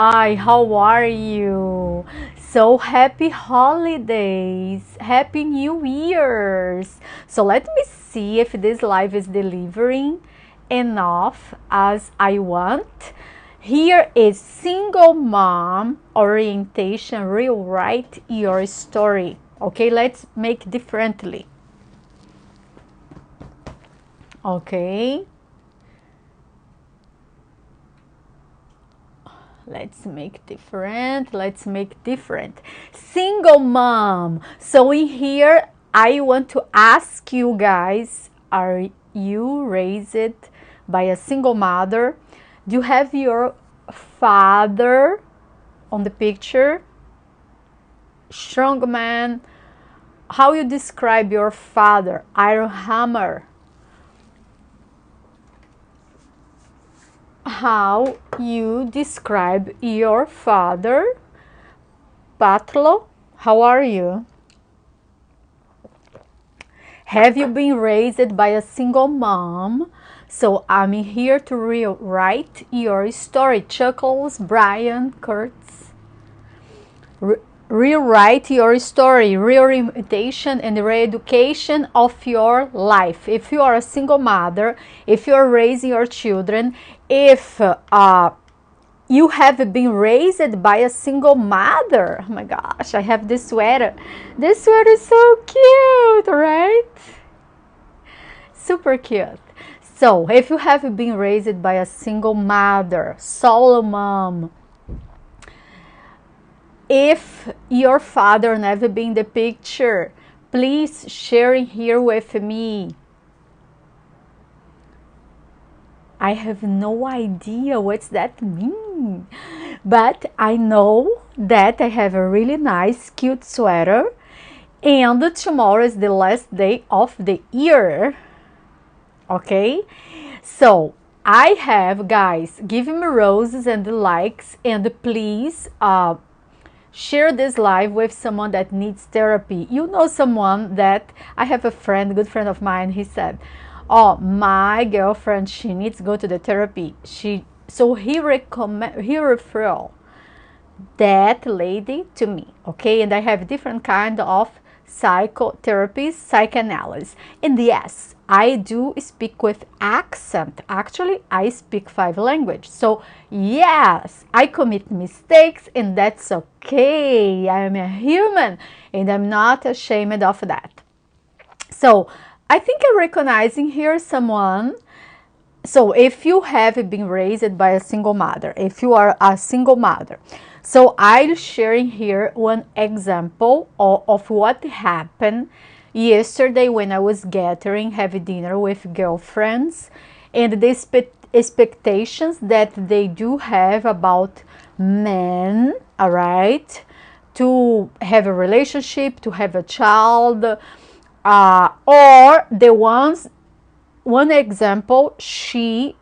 Hi, how are you? So happy holidays, happy New Year's. So let me see if this live is delivering enough as I want. Here is single mom orientation, rewrite your story. Okay, let's make differently. Okay. Let's make different. Single mom. So in here I want to ask you guys, are you raised by a single mother? Do you have your father on the picture? Strong man. How you describe your father? Iron hammer. How you describe your father? Patlo, how are you? Have you been raised by a single mom? So I'm here to rewrite your story. Chuckles, Brian, Kurtz. Rewrite your story, reorientation and re-education of your life. If you are a single mother, if you are raising your children, if you have been raised by a single mother. Oh my gosh, I have this sweater. This sweater is so cute, right? Super cute. So, if you have been raised by a single mother, solo mom, if your father never been in the picture, please share here with me. I have no idea what's that mean, but I know that I have a really nice, cute sweater, and tomorrow is the last day of the year. Okay, so I have, guys, give me roses and likes, and please share this live with someone that needs therapy. You know, someone that I have a friend, a good friend of mine, he said, oh, my girlfriend, she needs to go to the therapy. So he referred that lady to me. Okay, and I have different kind of psychotherapy, psychoanalysis. And yes, I do speak with accent. Actually, I speak 5 languages. So yes, I commit mistakes, and that's okay. I am a human, and I'm not ashamed of that. So I think I'm recognizing here someone. So if you have been raised by a single mother, if you are a single mother, so I'm sharing here one example of what happened yesterday when I was gathering, having dinner with girlfriends, and the expectations that they do have about men, all right, to have a relationship, to have a child, or the ones, one example, she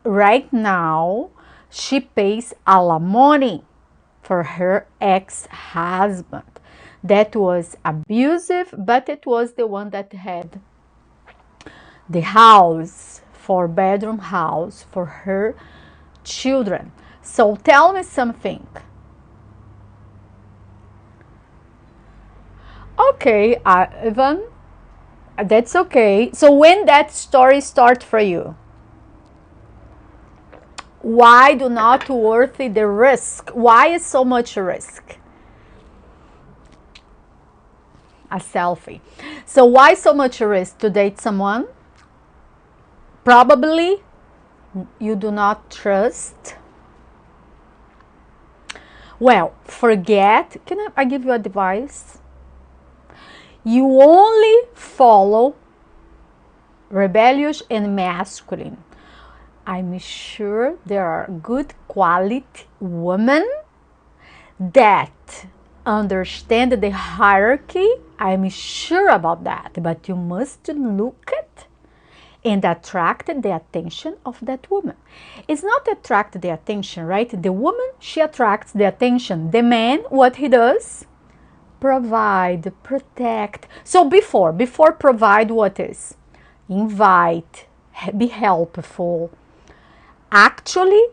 right now she pays alimony for her ex-husband that was abusive, but it was the one that had the house, 4-bedroom house for her children. So tell me something. Okay, Ivan, that's okay. So when that story start for you? Why do not worthy the risk? Why is so much risk? A selfie. So why so much risk to date someone? Probably you do not trust. Well, forget. Can I give you advice? You only follow rebellious and masculine. I'm sure there are good quality women that understand the hierarchy. I'm sure about that, but you must look at and attract the attention of that woman. It's not attract the attention, right? The woman, she attracts the attention. The man, what he does? Provide, protect. So before provide, what is? Invite, be helpful. Actually,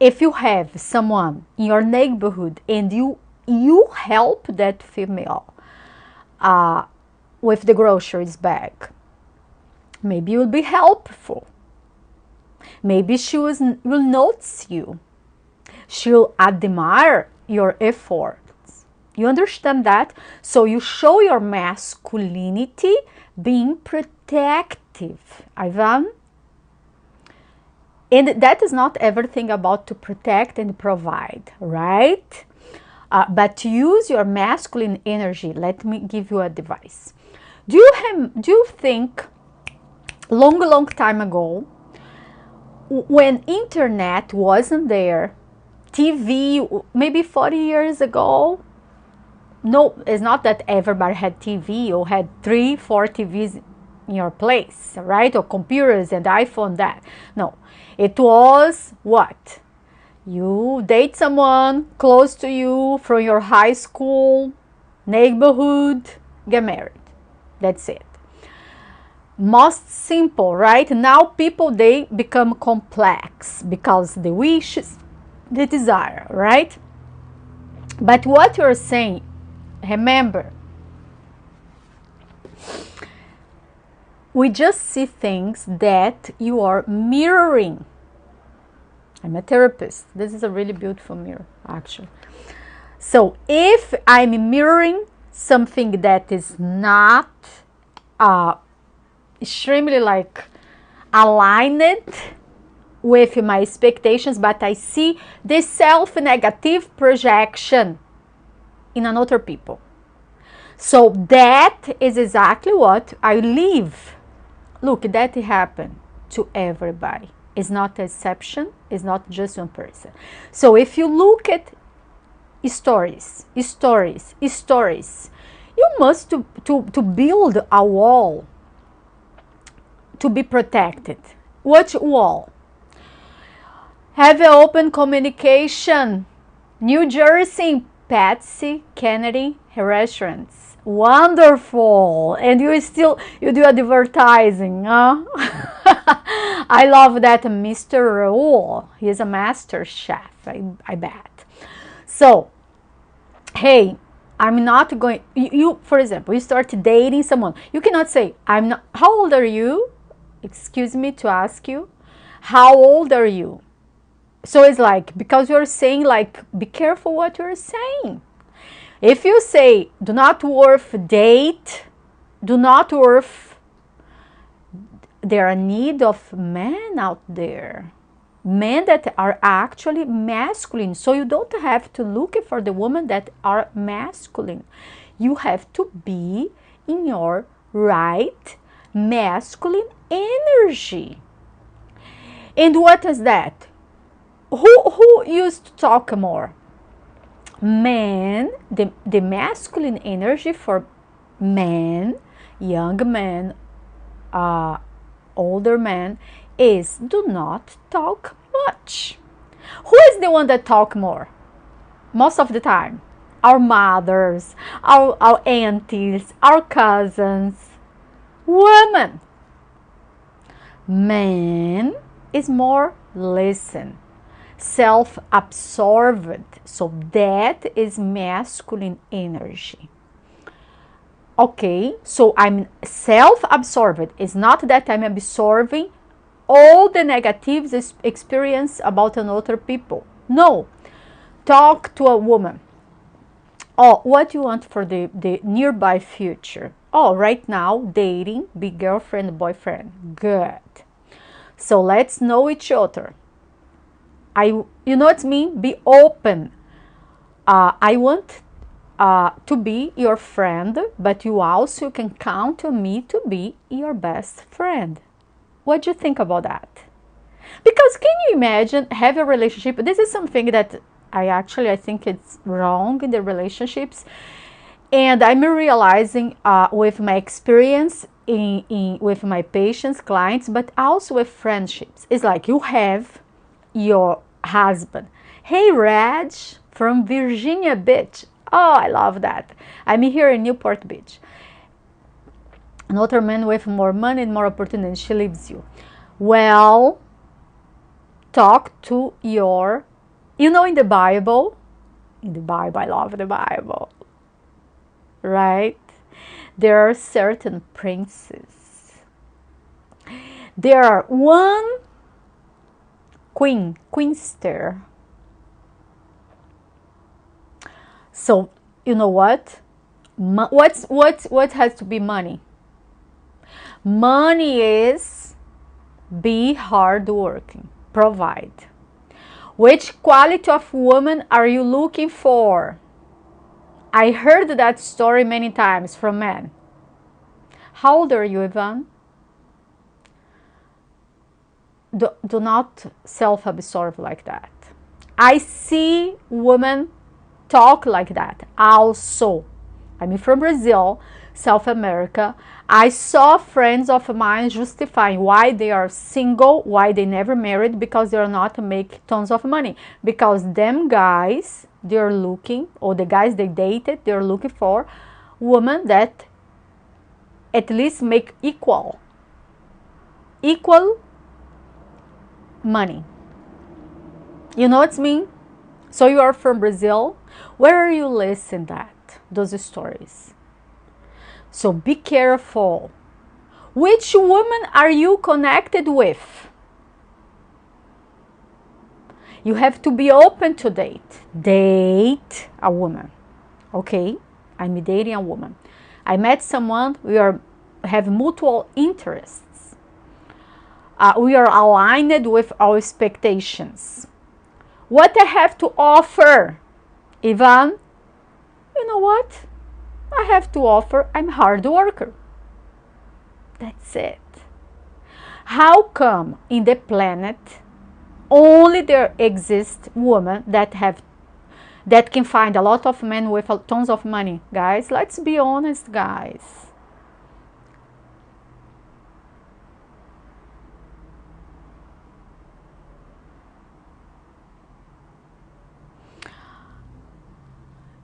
if you have someone in your neighborhood and you help that female with the groceries bag, maybe it will be helpful. Maybe she will notice you. She'll admire your efforts. You understand that? So you show your masculinity being protective, Ivan. And that is not everything about to protect and provide, right? But to use your masculine energy, let me give you a advice. Do you think long time ago, when internet wasn't there, TV, maybe 40 years ago, no, it's not that everybody had TV or had 3-4 TVs in your place, right? Or computers and iPhone, that. No, it was what? You date someone close to you from your high school, neighborhood, get married. That's it. Most simple, right? Now people, they become complex because the wishes, the desire, right? But what you're saying, remember, we just see things that you are mirroring. I'm a therapist. This is a really beautiful mirror, actually. So if I'm mirroring something that is not extremely like aligned with my expectations, but I see the self-negative projection in another people. So that is exactly what I live. Look, that happened to everybody. It's not an exception. It's not just one person. So if you look at stories, you must to build a wall to be protected. What wall? Have an open communication. New Jersey, Patsy Kennedy restaurants. Wonderful. And you do advertising, huh? I love that Mr. Raoul. He's a master chef, I bet. So, hey, I'm not going, you, for example, you start dating someone. You cannot say, I'm not, how old are you? Excuse me to ask you, how old are you? So it's like, because you're saying like, be careful what you're saying. If you say, do not worth date, do not worth, there are need of men out there. Men that are actually masculine. So you don't have to look for the women that are masculine. You have to be in your right masculine energy. And what is that? Who used to talk more? Men, the masculine energy for men, young men, older men, is do not talk much. Who is the one that talk more? Most of the time, our mothers, our aunties, our cousins. Women. Man is more listen, self-absorbed. So that is masculine energy. Okay, so I'm self-absorbed. It's not that I'm absorbing all the negative experience about another people. No. Talk to a woman. Oh, what do you want for the nearby future? Oh, right now, dating, be girlfriend, boyfriend. Good. So let's know each other. You know what I mean? Be open. I want to be your friend, but you also can count on me to be your best friend. What do you think about that? Because can you imagine have a relationship? This is something that I think it's wrong in the relationships, and I'm realizing with my experience with my patients, clients, but also with friendships. It's like you have your husband. Hey, Reg from Virginia Beach. Oh, I love that. I'm here in Newport Beach. Another man with more money and more opportunity. She leaves you. Well, talk to your You know, in the Bible, I love the Bible, right? There are certain princes. There are one queen, Queenster. So you know what? What has to be money? Money is be hardworking, provide. Which quality of woman are you looking for? I heard that story many times from men. How old are you, Ivan? Do not self-absorb like that. I see women talk like that also. I'm from Brazil, South America. I saw friends of mine justifying why they are single, why they never married, because they are not make tons of money. Because them guys, they're looking, or the guys they dated, they're looking for women that at least make equal money. You know what I mean? So you are from Brazil. Where are you listening that? Those stories. So be careful. Which woman are you connected with? You have to be open to date. Date a woman. Okay? I'm dating a woman. I met someone, have mutual interests. We are aligned with our expectations. What I have to offer, Ivan? You know what? I have to offer, I'm a hard worker. That's it. How come in the planet only there exist women that can find a lot of men with tons of money? Guys, let's be honest, guys.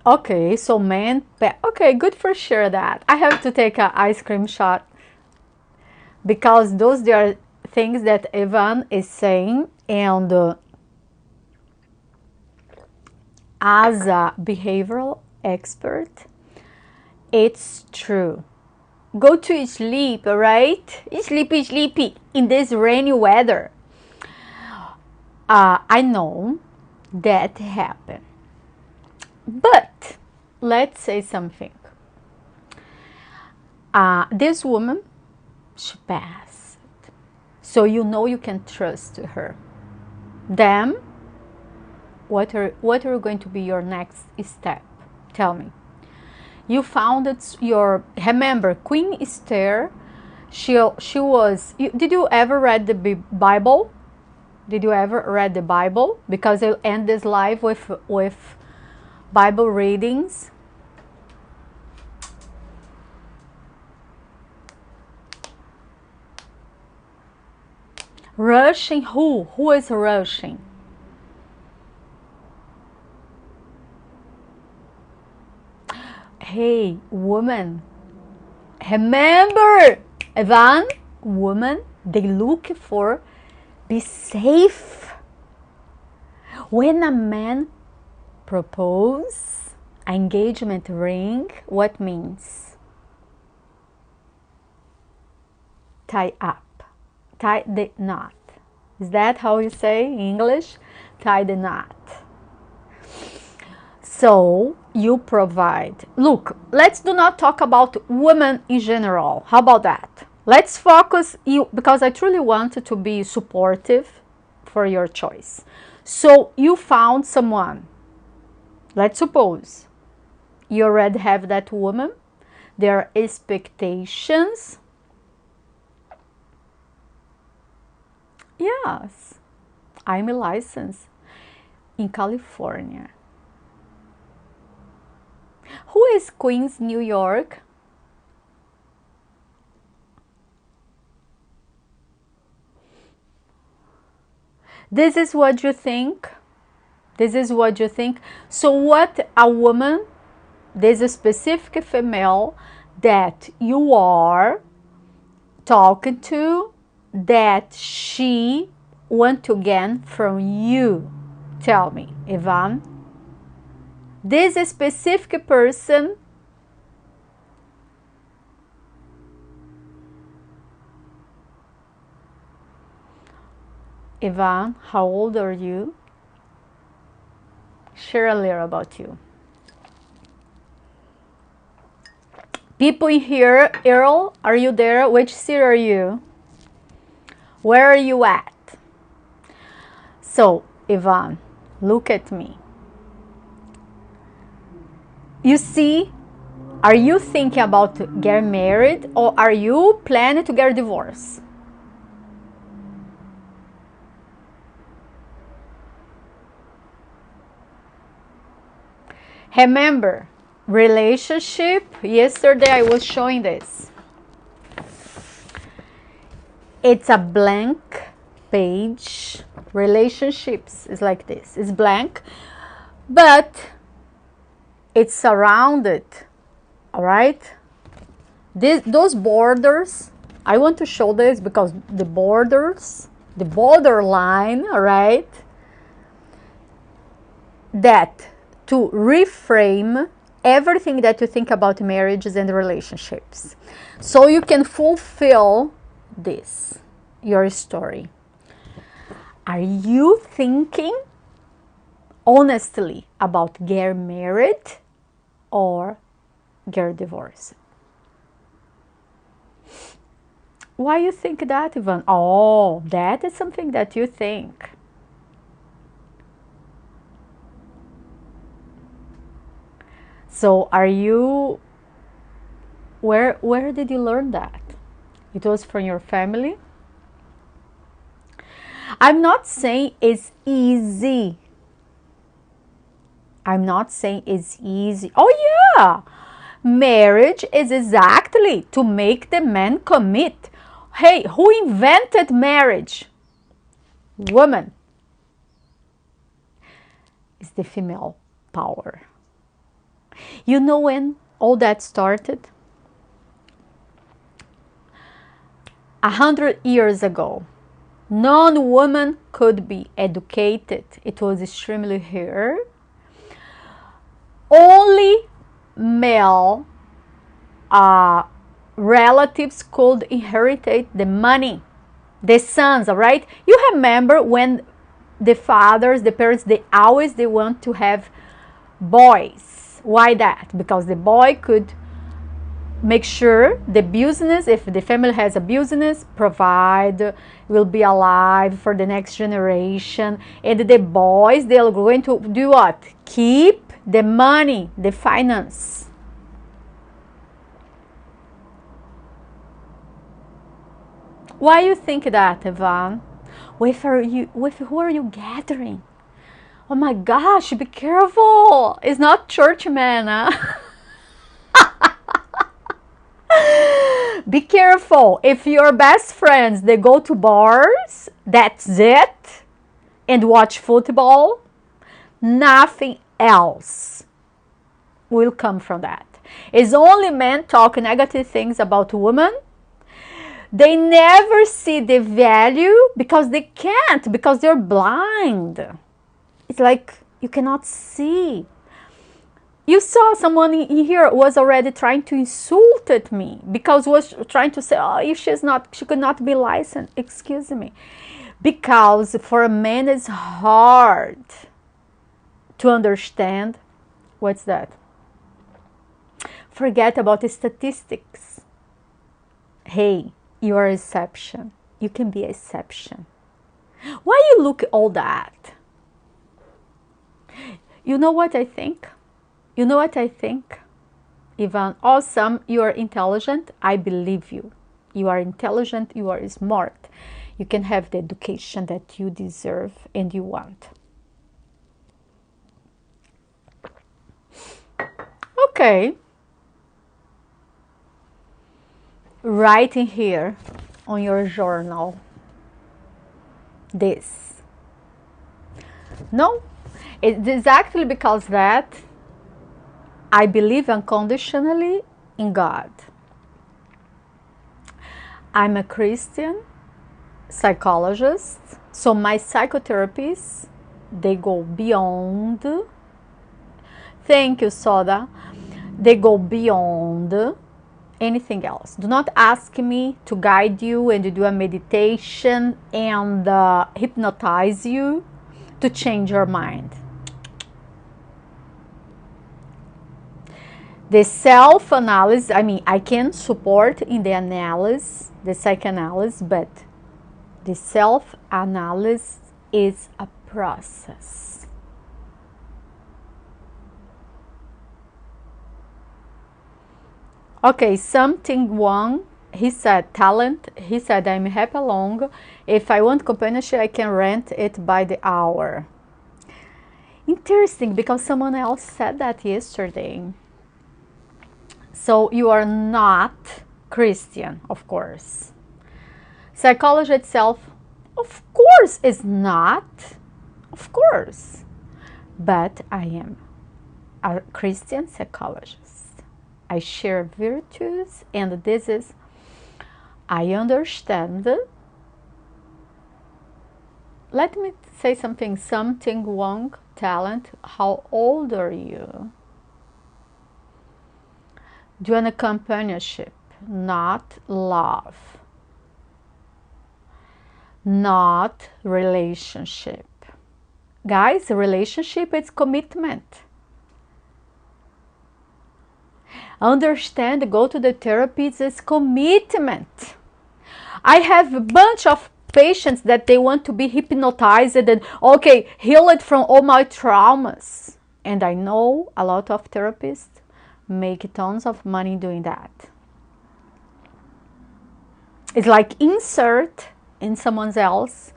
Okay, so men, okay, good for sure that. I have to take an ice cream shot because those are things that Ivan is saying, and as a behavioral expert, it's true. Go to sleep, right? Sleepy in this rainy weather. I know that happened. But let's say something. This woman, she passed. So you know you can trust her. Then, what are going to be your next step? Tell me. You found remember, Queen Esther, she was, did you ever read the Bible? Did you ever read the Bible? Because I'll end this live with Bible readings. Rushing who? Who is rushing? Hey, woman. Remember, Evan, woman, they look for be safe. When a man propose engagement ring, what means? Tie up, tie the knot. Is that how you say in English? Tie the knot. So you provide. Look, let's do not talk about women in general. How about that? Let's focus you, because I truly want to be supportive for your choice. So you found someone. Let's suppose you already have that woman. There are expectations. Yes, I'm licensed in California. Who is Queens, New York? This is what you think. This is what you think. So what a woman, this specific female that you are talking to, that she want to gain from you. Tell me, Ivan, this specific person Ivan, how old are you? Share a little about you. People in here, Earl, are you there? Which city are you? Where are you at? So, Ivan, look at me. You see, are you thinking about get married or are you planning to get divorced? Remember, relationship, yesterday I was showing this. It's a blank page. Relationships is like this. It's blank, but it's surrounded, all right? Those borders, I want to show this because the borders, the borderline, all right? That to reframe everything that you think about marriages and relationships. So you can fulfill this, your story. Are you thinking honestly about get married or get divorced? Why you think that, Ivan? Oh, that is something that you think. So are you, where did you learn that? It was from your family? I'm not saying it's easy. I'm not saying it's easy. Oh yeah, marriage is exactly to make the man commit. Hey, who invented marriage? Woman. It's the female power. You know when all that started? 100 years ago. Non-woman could be educated. It was extremely rare. Only male relatives could inherit the money, the sons, all right? You remember when the fathers, the parents, they want to have boys. Why that? Because the boy could make sure the business, if the family has a business, provide, will be alive for the next generation. And the boys, they are going to do what? Keep the money, the finance. Why you think that, Ivan? With who are you gathering? Oh my gosh, be careful. It's not church, man. Huh? Be careful. If your best friends, they go to bars, that's it, and watch football, nothing else will come from that. It's only men talk negative things about women. They never see the value because they can't, because they're blind. It's like you cannot see. You saw someone in here was already trying to insult at me because was trying to say, oh, if she could not be licensed. Excuse me. Because for a man it's hard to understand. What's that? Forget about the statistics. Hey, you are an exception. You can be an exception. Why you look at all that? You know what I think? You know what I think? Ivan, awesome, you are intelligent. I believe you. You are intelligent, you are smart. You can have the education that you deserve and you want. Okay. Write in here on your journal this. No, it's exactly because that I believe unconditionally in God. I'm a Christian psychologist, so my psychotherapies, they go beyond. Thank you, Soda. They go beyond anything else. Do not ask me to guide you and to do a meditation and hypnotize you to change your mind. The self-analysis, I mean, I can support in the analysis, the psychoanalysis, but the self-analysis is a process. Okay, something one, he said talent, he said I'm happy alone. If I want companionship, I can rent it by the hour. Interesting, because someone else said that yesterday. So you are not Christian, of course. Psychology itself, of course, is not. Of course. But I am a Christian psychologist. I share virtues, and this is, I understand. Let me say something wrong, talent. How old are you? Do you want a companionship, not love, not relationship. Guys, relationship is commitment. Understand, go to the therapists, it's commitment. I have a bunch of patients that they want to be hypnotized and okay, heal it from all my traumas. And I know a lot of therapists make tons of money doing that. It's like insert in someone else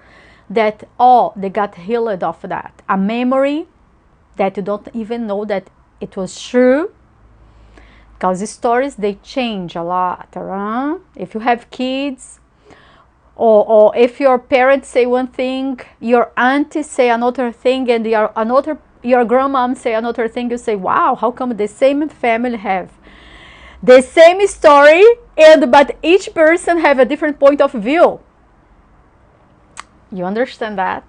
that, oh, they got healed of that. A memory that you don't even know that it was true. Because stories, they change a lot. If you have kids, or if your parents say one thing, your auntie say another thing, and your grandmom say another thing, you say, wow, how come the same family have the same story, but each person have a different point of view? You understand that?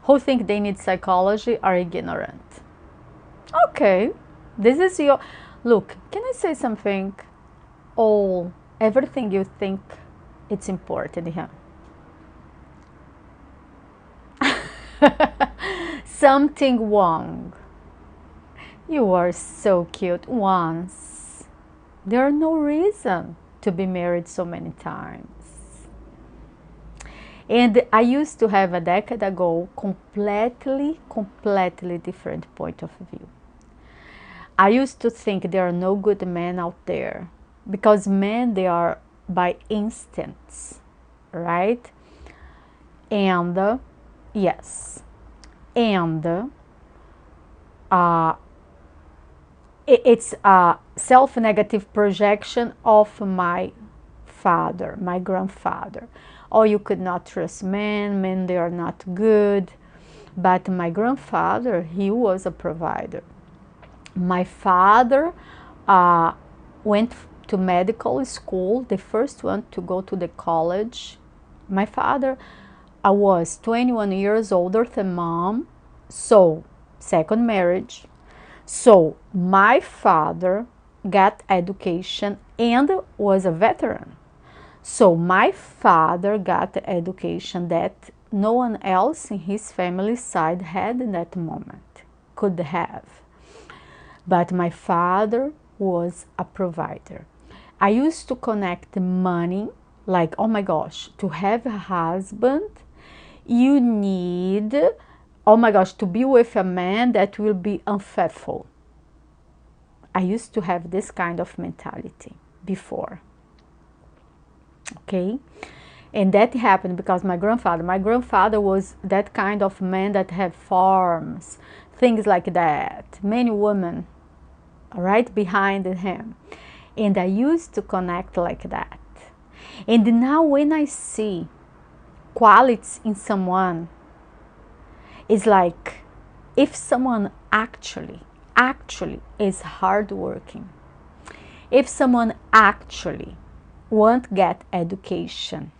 Who think they need psychology are ignorant. Okay, this is your... Look, can I say something? Everything you think it's important here. Something wrong. You are so cute once. There are no reason to be married so many times. And I used to have a decade ago completely different point of view. I used to think there are no good men out there because men, they are by instincts, right? And yes, and it's a self-negative projection of my father, my grandfather. Oh, you could not trust men, they are not good. But my grandfather, he was a provider. My father went to medical school, the first one to go to the college. My father was 21 years older than mom, so second marriage. So my father got education and was a veteran. So my father got the education that no one else in his family side had in that moment, could have. But my father was a provider. I used to connect money, like, oh my gosh, to have a husband, you need, oh my gosh, to be with a man that will be unfaithful. I used to have this kind of mentality before. Okay? And that happened because my grandfather was that kind of man that had farms, things like that, many women right behind him. And I used to connect like that. And now when I see qualities in someone, it's like if someone actually is hardworking, if someone actually won't get education,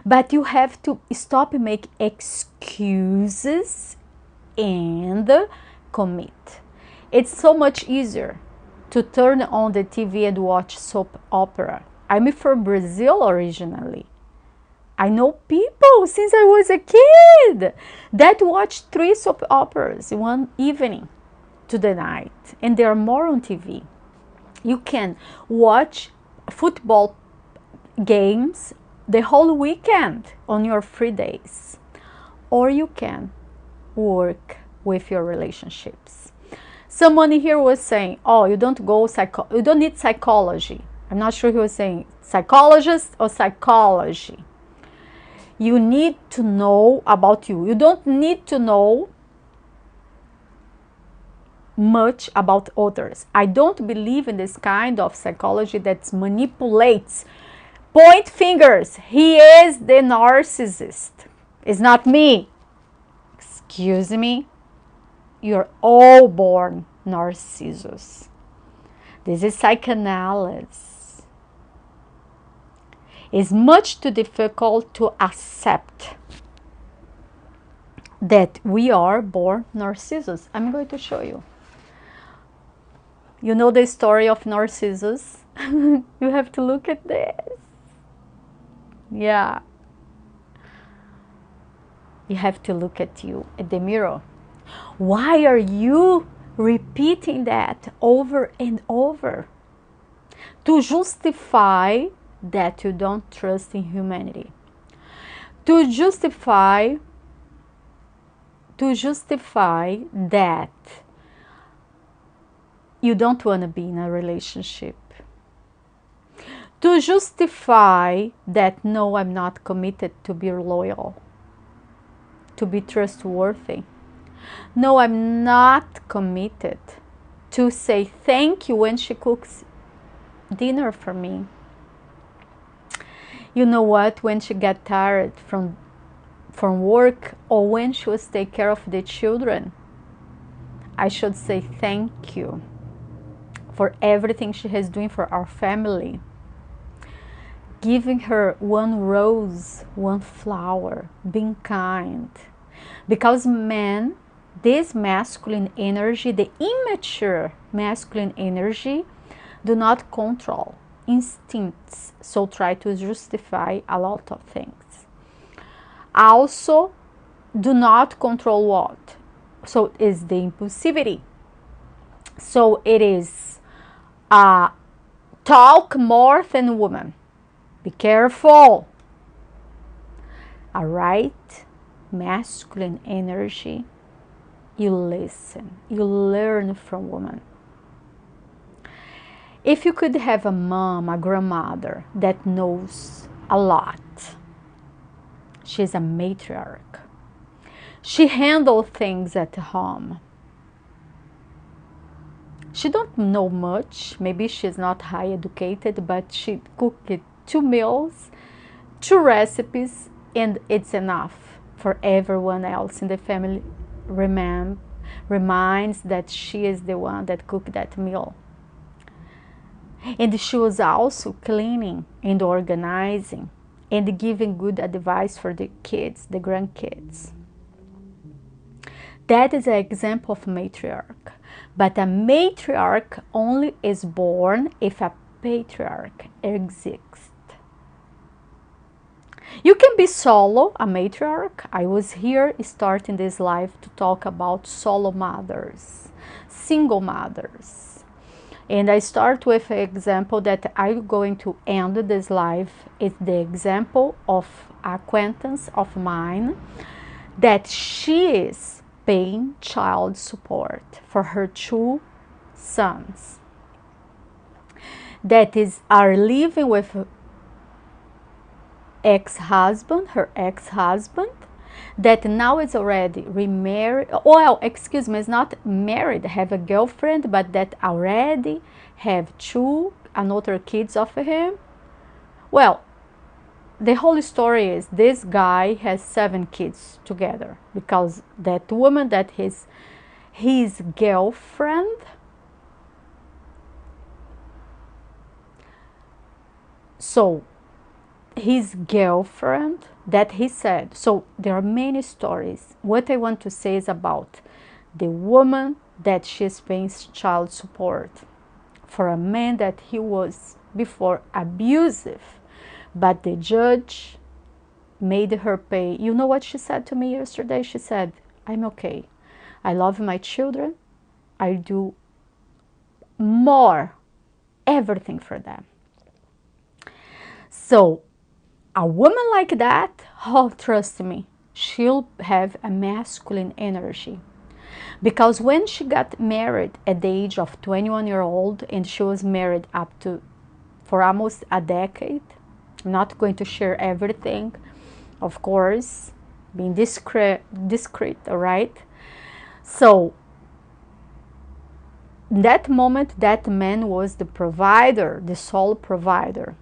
But you have to stop and make excuses and commit. It's so much easier to turn on the TV and watch soap opera. I'm from Brazil originally. I know people since I was a kid that watch 3 soap operas in one evening to the night, and there are more on TV. You can watch football games the whole weekend on your free days, or you can work with your relationships. Someone here was saying, "Oh, you don't need psychology." I'm not sure who was saying psychologist or psychology. You need to know about you. You don't need to know much about others. I don't believe in this kind of psychology that manipulates. Point fingers. He is the narcissist. It's not me. Excuse me. You're all born Narcissus. This is psychoanalysis. It's much too difficult to accept that we are born Narcissus. I'm going to show you. You know the story of Narcissus? You have to look at this. Yeah. You have to look at you, at the mirror. Why are you repeating that over and over? To justify that you don't trust in humanity. To justify that you don't want to be in a relationship. To justify that no, I'm not committed to be loyal, to be trustworthy. No, I'm not committed to say thank you when she cooks dinner for me. You know what? When she got tired from work, or when she was take care of the children, I should say thank you for everything she has doing for our family. Giving her one rose, one flower, being kind. Because men, this masculine energy, the immature masculine energy, do not control instincts, so try to justify a lot of things. Also, do not control what? So is the impulsivity. So it is talk more than woman. Be careful. All right, masculine energy. You listen. You learn from woman. If you could have a mom, a grandmother that knows a lot, she's a matriarch. She handles things at home. She don't know much. Maybe she's not high educated, but she cooked 2 meals, 2 recipes, and it's enough for everyone else in the family. Reminds that she is the one that cooked that meal. And she was also cleaning and organizing and giving good advice for the kids, the grandkids. That is an example of matriarch. But a matriarch only is born if a patriarch exists. You can be solo, a matriarch. I was here starting this live to talk about solo mothers, single mothers. And I start with an example that I'm going to end this live. It's the example of an acquaintance of mine that she is paying child support for her 2 sons that are living with her ex-husband that now is already remarried. Well, excuse me, is not married, have a girlfriend, but that already have 2 another kids of him. Well, the whole story is this guy has 7 kids together because that woman that his girlfriend so his girlfriend that he said, so there are many stories. What I want to say is about the woman that she's paying child support for a man that he was before abusive, but the judge made her pay. You know what she said to me yesterday? She said, I'm okay. I love my children. I do more, everything for them. So a woman like that, oh, trust me, she'll have a masculine energy. Because when she got married at the age of 21-year-old, and she was married up to for almost a decade, I'm not going to share everything, of course, being discreet, all right? So in that moment, that man was the provider, the sole provider.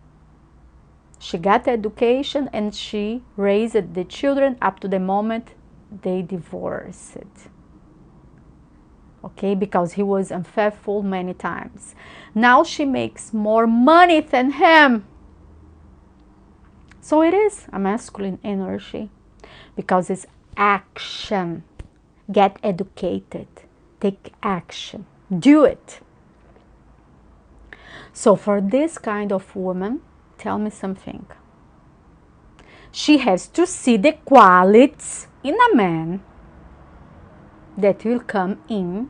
She got education and she raised the children up to the moment they divorced. Okay, because he was unfaithful many times. Now she makes more money than him. So it is a masculine energy because it's action. Get educated. Take action. Do it. So for this kind of woman, tell me something. She has to see the qualities in a man that will come in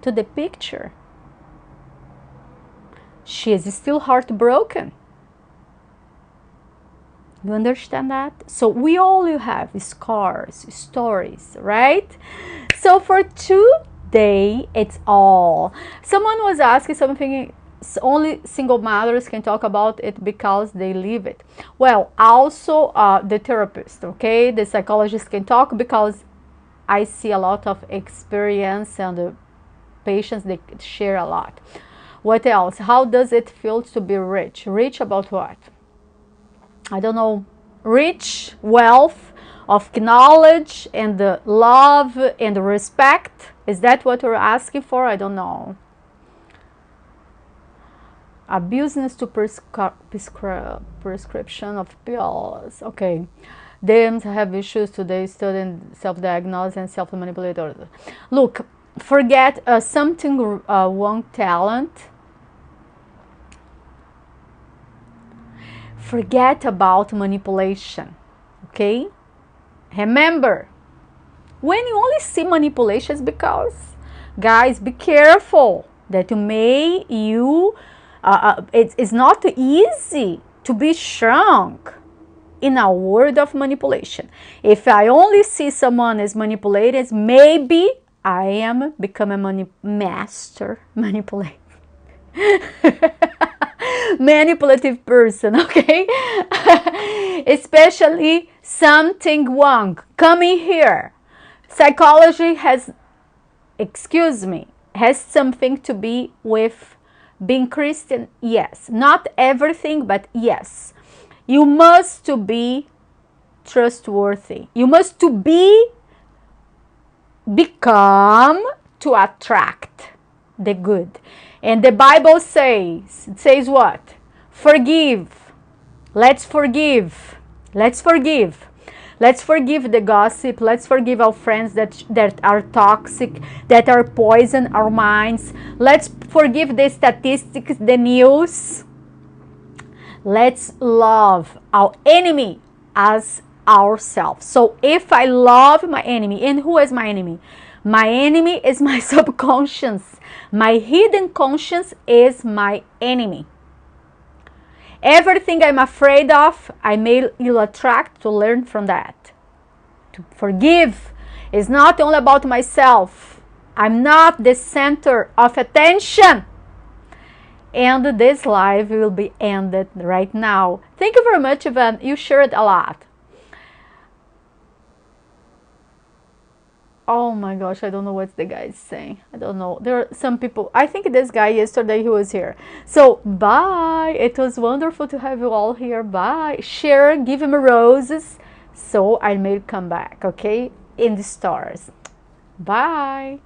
to the picture. She is still heartbroken. You understand that? So we all have scars, stories, right? So for today, it's all. Someone was asking something, only single mothers can talk about it because they live it. Well, also the therapist, okay? The psychologist can talk because I see a lot of experience and the patients, they share a lot. What else? How does it feel to be rich? Rich about what? I don't know. Rich, wealth of knowledge and the love and the respect. Is that what we're asking for? I don't know. A business to prescription of pills. Okay. They have issues today, studying self-diagnose and self-manipulator. Look, forget something wrong talent. Forget about manipulation, okay? Remember, when you only see manipulations, because, guys, be careful that it's not easy to be strong in a world of manipulation. If I only see someone as manipulated, maybe I am become a master manipulator. Manipulative person, okay? Especially something wrong coming here. Psychology has something to be with being Christian. Yes, not everything, but yes, you must to be trustworthy. You must to become to attract the good. And the Bible says what? Forgive. Let's forgive. Let's forgive. Let's forgive the gossip. Let's forgive our friends that are toxic, that are poison our minds. Let's forgive the statistics, the news. Let's love our enemy as ourselves. So if I love my enemy, and who is my enemy? My enemy is my subconscious. My hidden conscience is my enemy. Everything I'm afraid of, I will attract to learn from that. To forgive is not only about myself. I'm not the center of attention. And this live will be ended right now. Thank you very much, Ivan. You shared a lot. Oh my gosh, I don't know what the guy is saying. I don't know. There are some people. I think this guy yesterday, he was here. So, bye. It was wonderful to have you all here. Bye. Share, give him roses. So I may come back, okay? In the stars. Bye.